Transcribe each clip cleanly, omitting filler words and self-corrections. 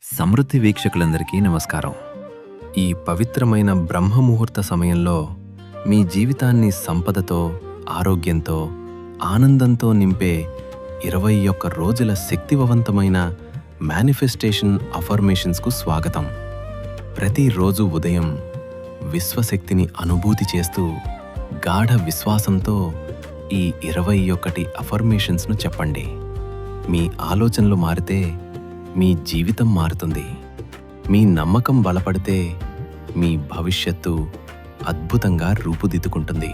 సమృద్ధి వీక్షకులందరికీ నమస్కారం. ఈ పవిత్రమైన బ్రహ్మముహూర్త సమయంలో మీ జీవితాన్ని సంపదతో, ఆరోగ్యంతో, ఆనందంతో నింపే 21 రోజుల శక్తివంతమైన మేనిఫెస్టేషన్ అఫర్మేషన్స్కు స్వాగతం. ప్రతిరోజు ఉదయం విశ్వశక్తిని అనుభూతి చేస్తూ గాఢ విశ్వాసంతో ఈ 21 అఫర్మేషన్స్ను చెప్పండి. మీ ఆలోచనలు మారితే మీ జీవితం మారుతుంది. మీ నమ్మకం బలపడితే మీ భవిష్యత్తు అద్భుతంగా రూపుదిద్దుకుంటుంది.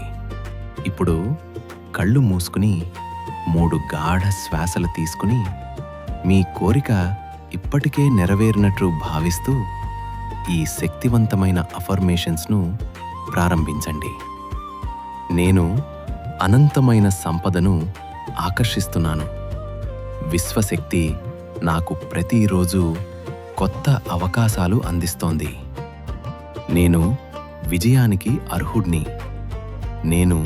ఇప్పుడు కళ్ళు మూసుకుని 3 గాఢ శ్వాసలు తీసుకుని మీ కోరిక ఇప్పటికే నెరవేరినట్లు భావిస్తూ ఈ శక్తివంతమైన అఫర్మేషన్స్ను ప్రారంభించండి. నేను అనంతమైన సంపదను ఆకర్షిస్తున్నాను. విశ్వశక్తి నాకు ప్రతిరోజు కొత్త అవకాశాలు అందిస్తోంది. నేను విజయానికి అర్హుడిని. నేను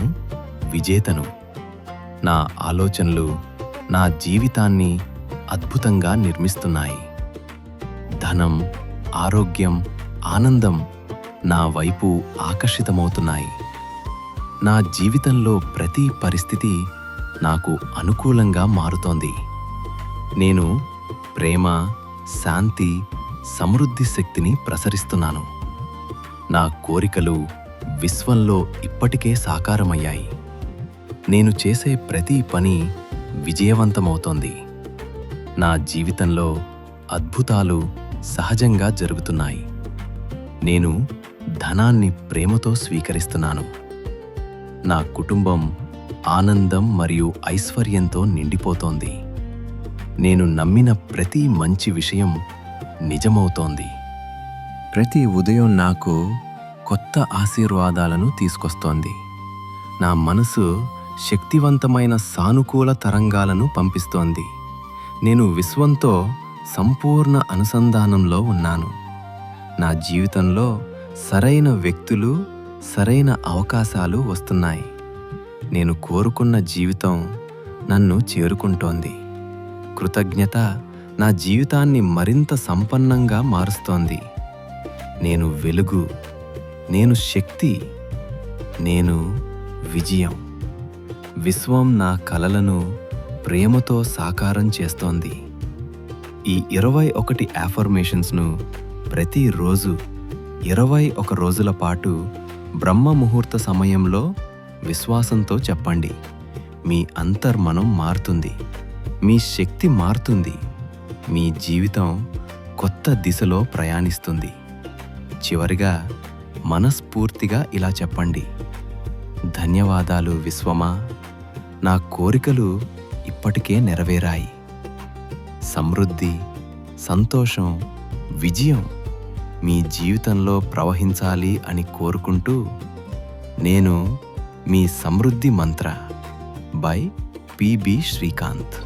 విజేతను. నా ఆలోచనలు నా జీవితాన్ని అద్భుతంగా నిర్మిస్తున్నాయి. ధనం, ఆరోగ్యం, ఆనందం నా వైపు ఆకర్షితమవుతున్నాయి. నా జీవితంలో ప్రతి పరిస్థితి నాకు అనుకూలంగా మారుతోంది. నేను ప్రేమ, శాంతి, సమృద్ధి శక్తిని ప్రసరిస్తున్నాను. నా కోరికలు విశ్వంలో ఇప్పటికే సాకారమయ్యాయి. నేను చేసే ప్రతి పని విజయవంతమవుతోంది. నా జీవితంలో అద్భుతాలు సహజంగా జరుగుతున్నాయి. నేను ధనాన్ని ప్రేమతో స్వీకరిస్తున్నాను. నా కుటుంబం ఆనందం మరియు ఐశ్వర్యంతో నిండిపోతోంది. నేను నమ్మిన ప్రతి మంచి విషయం నిజమవుతోంది. ప్రతి ఉదయం నాకు కొత్త ఆశీర్వాదాలను తీసుకొస్తోంది. నా మనసు శక్తివంతమైన సానుకూల తరంగాలను పంపిస్తోంది. నేను విశ్వంతో సంపూర్ణ అనుసంధానంలో ఉన్నాను. నా జీవితంలో సరైన వ్యక్తులు, సరైన అవకాశాలు వస్తున్నాయి. నేను కోరుకున్న జీవితం నన్ను చేరుకుంటోంది. కృతజ్ఞత నా జీవితాన్ని మరింత సంపన్నంగా మారుస్తోంది. నేను వెలుగు, నేను శక్తి, నేను విజయం. విశ్వం నా కలలను ప్రేమతో సాకారం చేస్తోంది. ఈ 21 అఫర్మేషన్స్ను ప్రతిరోజు 21 రోజుల పాటు బ్రహ్మ ముహూర్త సమయంలో విశ్వాసంతో చెప్పండి. మీ అంతర్మనం మారుతుంది. మీ శక్తి మారుతుంది. మీ జీవితం కొత్త దిశలో ప్రయాణిస్తుంది. చివరిగా మనస్ఫూర్తిగా ఇలా చెప్పండి. ధన్యవాదాలు విశ్వమా, నా కోరికలు ఇప్పటికే నెరవేరాయి. సమృద్ధి, సంతోషం, విజయం మీ జీవితంలో ప్రవహించాలి అని కోరుకుంటూ, నేను మీ సమృద్ధి మంత్ర బై పిబి శ్రీకాంత్.